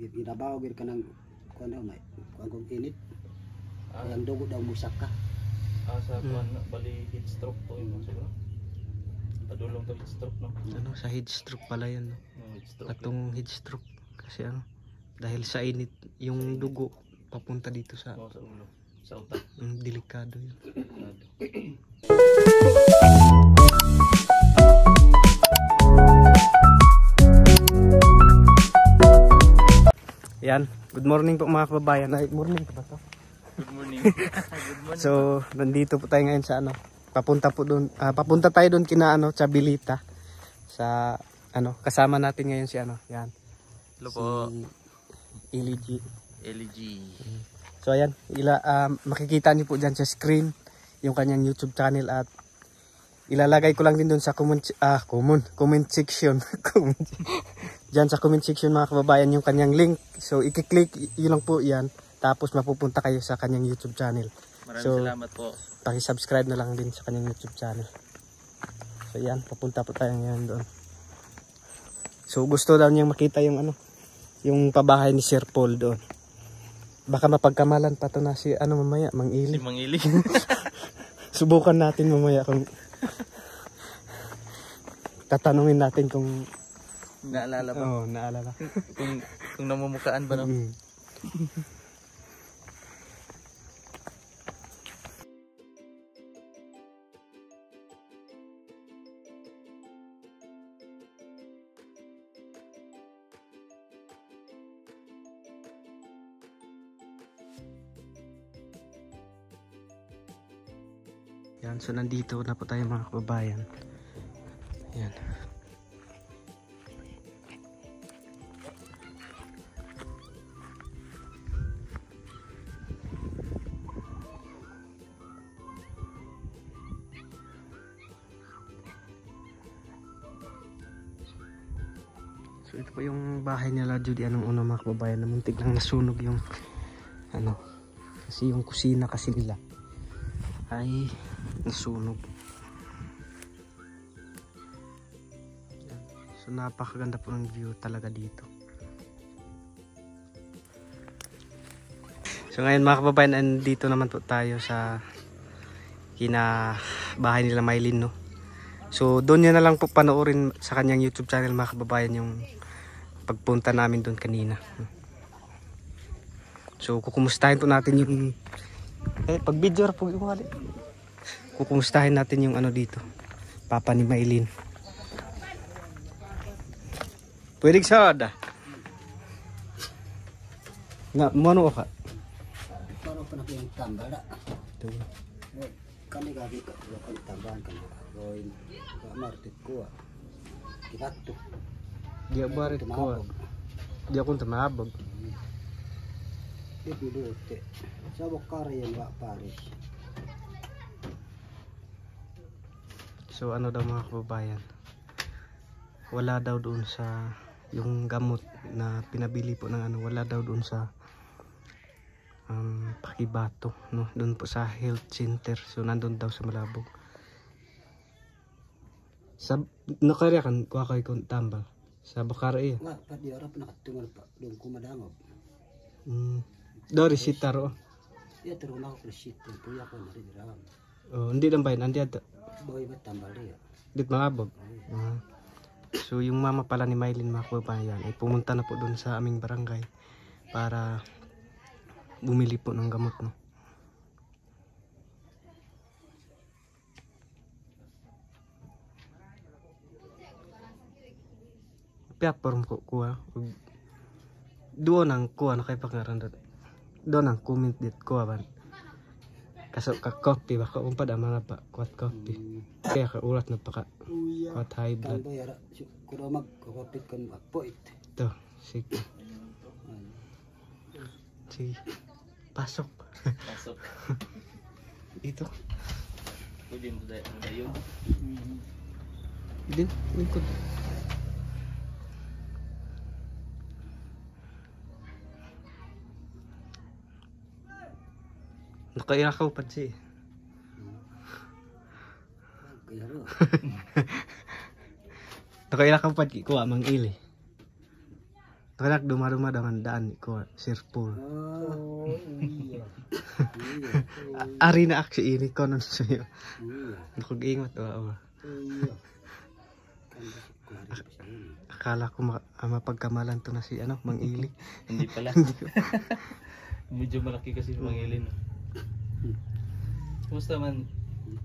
ginabaw gid kanang kuan daw may kuan kong init. Ang dugo daw musak ka. Sa kuan bali heat stroke to yun siguro. Padulong to heat stroke no. Ano sa heat stroke pala yan, no? Heat stroke. Atong heat stroke kasi ano dahil sa init yung dugo papunta dito sa sa ulo, sa utak. Delikado yun. Yan, good morning po mga kababayan. Ay, morning pa ba to? Good morning. Good morning. So, nandito po tayo ngayon sa ano, papunta tayo doon kina ano, Chabilita. Sa ano, kasama natin ngayon si ano, yan. Hello po. Si LG. So ayan, makikita niyo po diyan sa screen yung kanyang YouTube channel at ilalagay ko lang din doon sa comment section. Diyan sa comment section mga kababayan yung kanyang link. So i-click yun lang po yan. Tapos mapupunta kayo sa kanyang YouTube channel. Maraming salamat po. Paki-subscribe na lang din sa kanyang YouTube channel. So yan, papunta po tayo ngayon doon. So gusto daw niyang makita yung ano, yung pabahay ni Sir Paul doon. Baka mapagkamalan pa to na si ano mamaya, Mang Ili. Si Mang Ili. Subukan natin mamaya kung tatanungin natin kung naalala ba? Oo, naalala. kung namumukaan ba no? Yan, so nandito na po tayo mga kababayan. Yan. So ito po yung bahay nila Judy anong una mga kababayan na muntik lang nasunog yung ano kasi yung kusina kasi nila ay nasunog. So napakaganda po ng view talaga dito. So ngayon mga kababayan, andito naman po tayo sa bahay nila Maylin, no? So doon nyo na lang po panoorin sa kanyang YouTube channel mga kababayan yung pagpunta namin doon kanina. So kukumustahin po natin yung pag video po iwali. Kukumustahin natin yung ano dito. Papa ni Maylin. Pwede sa ada. Nga mo ka. Para pa na yung tambal da. Ito. Kani gagi ka kani tambahan kan. Roin martit ko. Kibato. Dia barit ko. Dia kun tamabag. Di dute. Sa bokar yan wa Paris. So ano daw mga kababayan, wala daw doon sa yung gamot na pinabili po ng ano, wala daw doon sa Pakibato, no? Doon po sa health center. So nandun daw sa Malabog. Sa nakarya kan kuha kay kon tambal sa Bakara iya. Wa pa di arap nakatungal pa doon kumadangog. Do resita ro. Ya terus na ko shit puya ko na rin. Oh, hindi lang bayan andi ata. Boy ba tambal ya. Dit Malabog. So yung mama pala ni Maylin mga kababayan ay pumunta na po doon sa aming barangay para bumili po ng gamot, no. Platform ko kuha. Doon ang kuha na kay pangaran doon. Doon ang comment dit kuha ban. Kaso ka copy ba ka umpad ama na pa kuat copy. Kaya ka ulat na pa ka. Kuat high blood. Tambo yara kuro magkopit kan apoit. To, sige. Sige. Pasok. Pasok. Ito. Pwede mo dayon. Din, lingkod. Nakairakaw pa siya. Nakairakaw pa kuha Mang Ili. Kanak duma-duma dengan daan ko sirpul. Oh, iya. Iya. Ari na aksi ini konon sa'yo. Iya. Nakag-ingat wa. Iya. Kan ko hari sa ini. Akala ko mapagkamalan to na si Mang Ili. Hindi pala. Medyo malaki kasi si Mangilin. Kumusta man?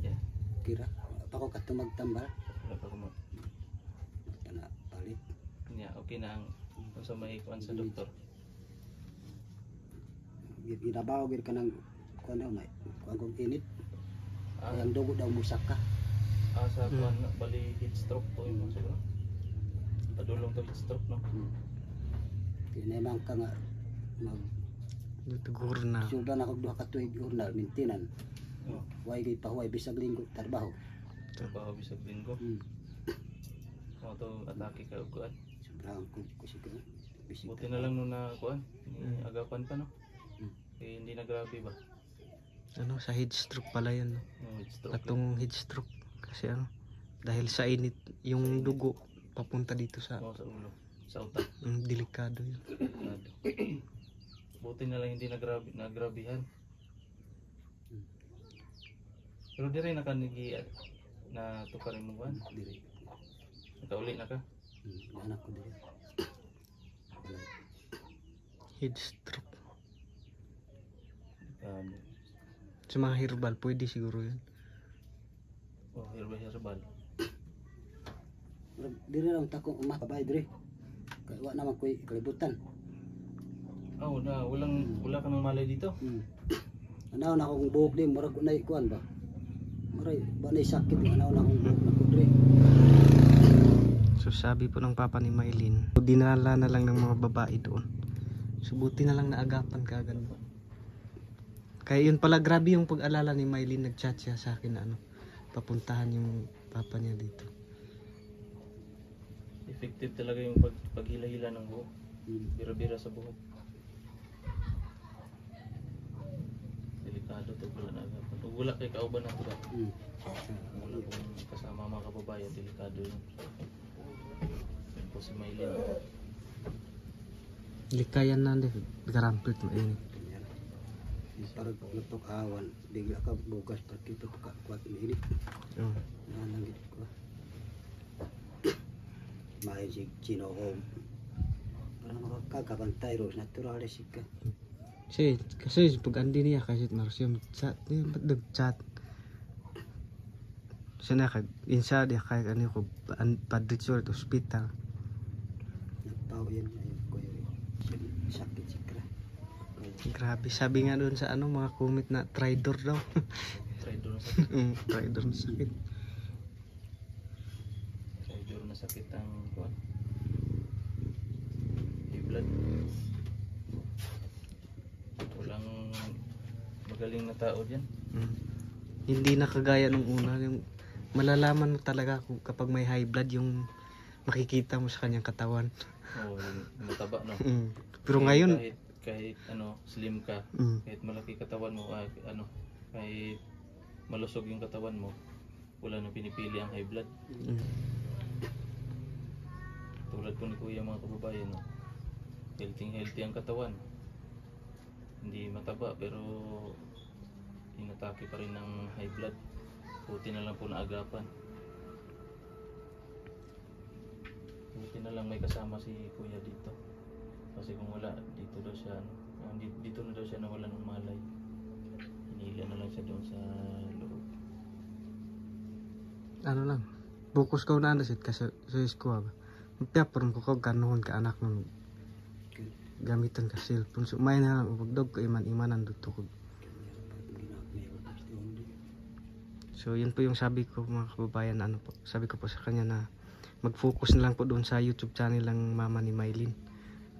Yeah. Kira pa ko katumag tambal. Wala pa ko mo. Kana palit. Yeah, okay na ang kung sa may kuan sa doktor. Ginabaw gid kanang kuan daw may kuan kog init. Ah, Ang dugo daw musak ka. sa kuan bali heat stroke to yung siguro. Padulong to heat stroke no. Kinahanglan ka nga mag Tugur na. sudan ako duha ka tuig urnal mintinan. Oh, Way gid pahuway bisag linggo trabaho. trabaho bisag linggo. Mo to atake ka og kuan. Sobrang ko siguro. Bisig. Buti na lang nung na kuan, agapan pa no. Eh, hindi na grabe ba? Sa heat stroke pala yun. No? Yung heat stroke. Atong heat stroke. Kasi dahil sa init, yung dugo papunta dito sa Sa ulo, sa utak. delikado yun. Buti na lang hindi nagrabihan. Pero di rin nakanigi na tukarin mo kuan. Diri. Nakauli na ka. Anak ko diri. Heat stroke. Um, Sa mga herbal, pwede siguro yun. herbal. Diri lang takong umah kabay diri. Kay wa naman koy kalibutan. Wala ka nang malay dito. Anaw na akong buhok di murag nay kuan ba. Maray ba nay sakit anaw na akong buhok na kudre. So sabi po ng papa ni Maylin, dinala na lang ng mga babae doon. So buti na lang naagapan kaagad. Kaya yun pala, grabe yung pag-alala ni Maylin, nag-chat siya sa akin na papuntahan yung papa niya dito. Effective talaga yung paghila-hila ng buhok. Bira-bira sa buhok. Delikado to pala na agad. Pag wala kay kauban na ito ba? Wala kung kasama mga kababayan, delikado yun. Yun po si Maylin. Likayan na, garampit mainit. Parang paglutok awan, bigla ka bugas pagkito ka kuat init. Oh. Nanang gid ko. May sig chino home. Parang makakabantay ros natural sik ka. Kasi pag andi niya kasi marsiyam chat niya nag-chat. Sana ka insa dia kay ko padritsur sa hospital. Nagpao yan ayun ko yun. Sakit sikra. Grabe, sabi nga doon sa mga comment na tridor daw. Tridor na sakit. Tridor na sakit. Tridor na sakit ang kuwan. Blood. Walang magaling na tao dyan. Hindi na kagaya nung una, yung malalaman mo talaga kung kapag may high blood yung makikita mo sa kanyang katawan. Oo, yung mataba no. Pero ngayon kahit slim ka, kahit malaki katawan mo, kahit malusog yung katawan mo, wala nang pinipili ang high blood. Tulad po ni Kuya mga kababayan, no? Healthy ang katawan. Hindi mataba pero inatake pa rin ng high blood. Buti na lang po naagapan. Buti na lang may kasama si Kuya dito. Kasi kung wala, dito daw siya, dito na daw siya nawala ng malay. Hinila na lang siya doon sa loob. lang, bukus ka na nasit kasi sa eskwag. Magpiapon ko kanuhon ka anak nung gamitan ka cellphone. So may na lang upagdog ko iman-imanan dito ko. So yun po yung sabi ko mga kababayan, sabi ko po sa kanya na mag-focus na lang po doon sa YouTube channel ng mama ni Maylin.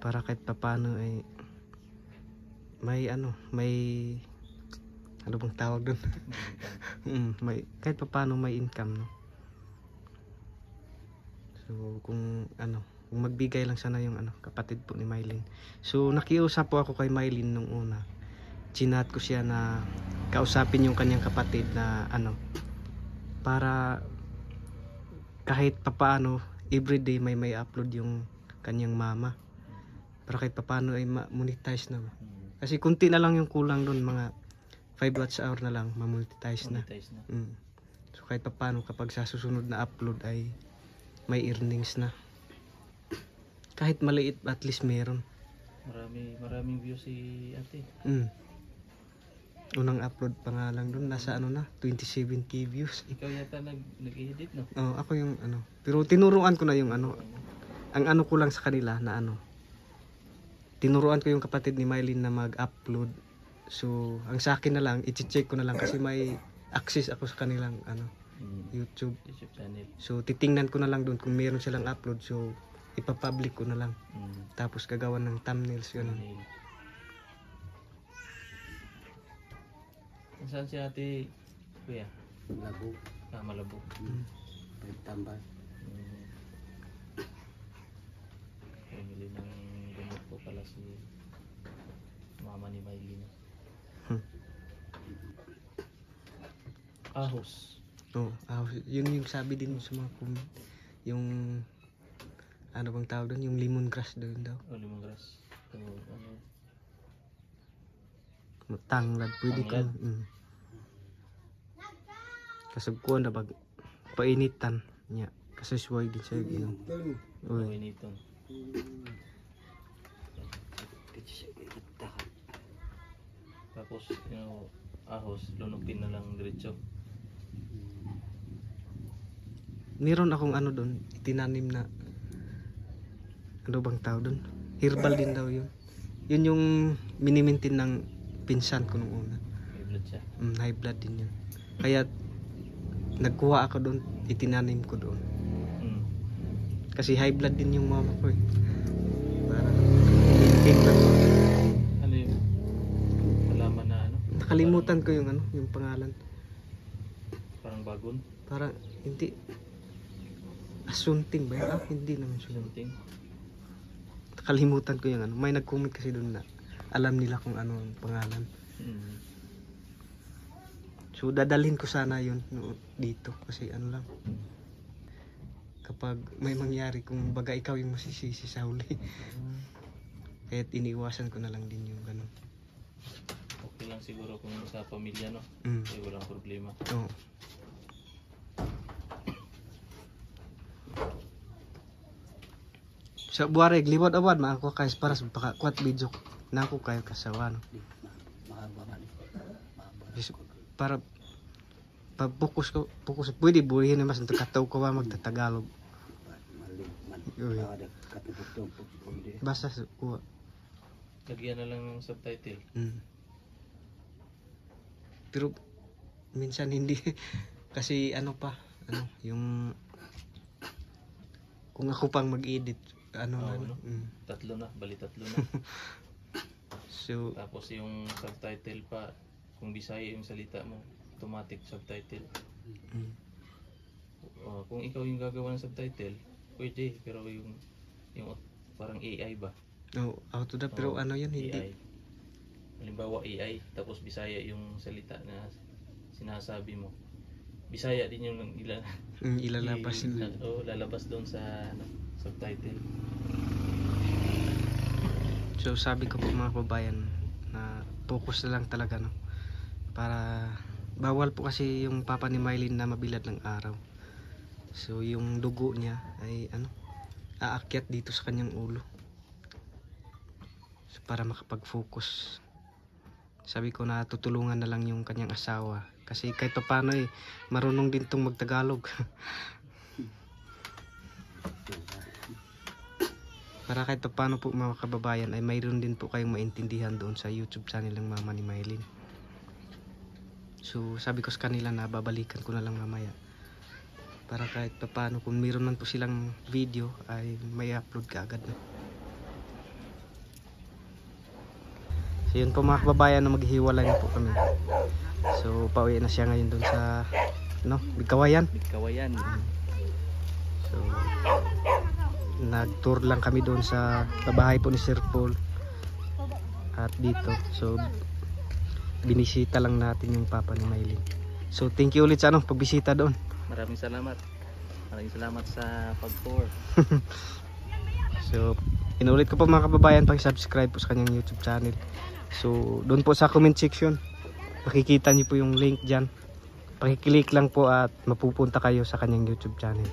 Para kahit paano ay may ano bang tawag doon? May kahit paano may income, no. So kung magbigay lang sana yung kapatid po ni Maylin. So nakiusap po ako kay Maylin nung una. Chinat ko siya na kausapin yung kanyang kapatid na para kahit papaano everyday may upload yung kanyang mama. para kahit papaano ay ma-monetize na. Kasi kunti na lang yung kulang doon, mga 5 watts hour na lang ma-monetize na. So kahit papaano kapag sa susunod na upload ay may earnings na. Kahit maliit at least meron. Maraming views si ate. Unang upload pa nga lang doon, nasa ano na, 27k views. Ikaw yata nag-edit, no? Ako yung ano. Pero tinuruan ko na yung ano. Ang ano ko lang sa kanila na ano. Tinuruan ko yung kapatid ni Mylene na mag-upload. So, ang sa akin na lang, i-check ko na lang kasi may access ako sa kanilang ano, YouTube channel. So, titingnan ko na lang doon kung meron silang upload. So, ipapublic ko na lang. Tapos gagawa ng thumbnails yun. Saan si ate, kuya? Malabo. Malabo. Tambal. Pumili ng gamot po pala si mama ni Mylene. Ahos. Ahos. Yun yung sabi din sa mga yung ano bang tawag doon? Yung lemongrass doon daw. Lemongrass. Tanglad. Pwede kang kasagkuhan na pag painitan niya. Kasi suway din siya ginom. Painitan. Tapos yung ahos, lunupin na lang diretso. Meron akong ano doon, itinanim na ano bang tawag doon? Herbal din daw yun. Yun yung minimintin ng pinsan ko nung una. High blood siya. High blood din yun. Kaya nagkuha ako doon, itinanim ko doon. Kasi high blood din yung mama ko eh. Para maintain lang. Ano yung halaman na ano? Nakalimutan ko yung ano, yung pangalan. Parang bagon? Parang hindi. Asunting ba yun? Hindi naman sunting. Nakalimutan ko yung ano. May nag-comment kasi doon na alam nila kung ano ang pangalan. So dadalhin ko sana yun dito kasi ano lang. Kapag may mangyari kung baga ikaw yung masisisi sa huli. Kahit iniiwasan ko na lang din yung gano'n. Okay lang siguro kung sa pamilya, no? Ay walang problema. Oo. Sa buwari, gliwad awad, makakuha kayo para sa pakakuat video na ako kayo kasawa, no? Para pag focus pwede buhihin na mas kataw ko ba magtatagalog. Basta kuha. Lagyan na lang ng subtitle. Pero minsan hindi kasi ano pa, ano, yung kung ako pang mag-edit, ano na, no? Tatlo na. So, tapos yung subtitle pa, kung Bisaya yung salita mo, automatic subtitle. Kung ikaw yung gagawa ng subtitle, pwede, pero yung parang AI ba? Auto da, pero ano yun, hindi. AI. Halimbawa AI, tapos Bisaya yung salita na sinasabi mo. Bisaya din yung ilalabas. Lalabas doon sa subtitle. So sabi ko po mga kababayan na focus na lang talaga, no? Para bawal po kasi yung papa ni Mylene na mabilad ng araw. So yung dugo niya ay aakyat dito sa kanyang ulo. So, para makapag-focus. Sabi ko na tutulungan na lang yung kanyang asawa. Kasi kahit pa paano marunong din tong magtagalog. Para kahit pa paano po mga kababayan ay mayroon din po kayong maintindihan doon sa YouTube channel ng mama ni Mylene. So sabi ko sa kanila na babalikan ko na lang mamaya. Para kahit pa paano kung mayroon man po silang video ay may upload ka agad na. So yun po mga kababayan na maghihiwalay na po kami. So pauwi na siya ngayon doon sa Bigkawayan. So nag-tour lang kami doon sa bahay po ni Sir Paul at dito. So binisita lang natin yung papa ni Mylene. So thank you ulit sa pagbisita doon. Maraming salamat sa pag-tour. So Inulit ko po mga kababayan, paki-subscribe po sa kanyang YouTube channel. So doon po sa comment section, makikita niyo po yung link dyan. Pakiclick lang po at mapupunta kayo sa kanyang YouTube channel.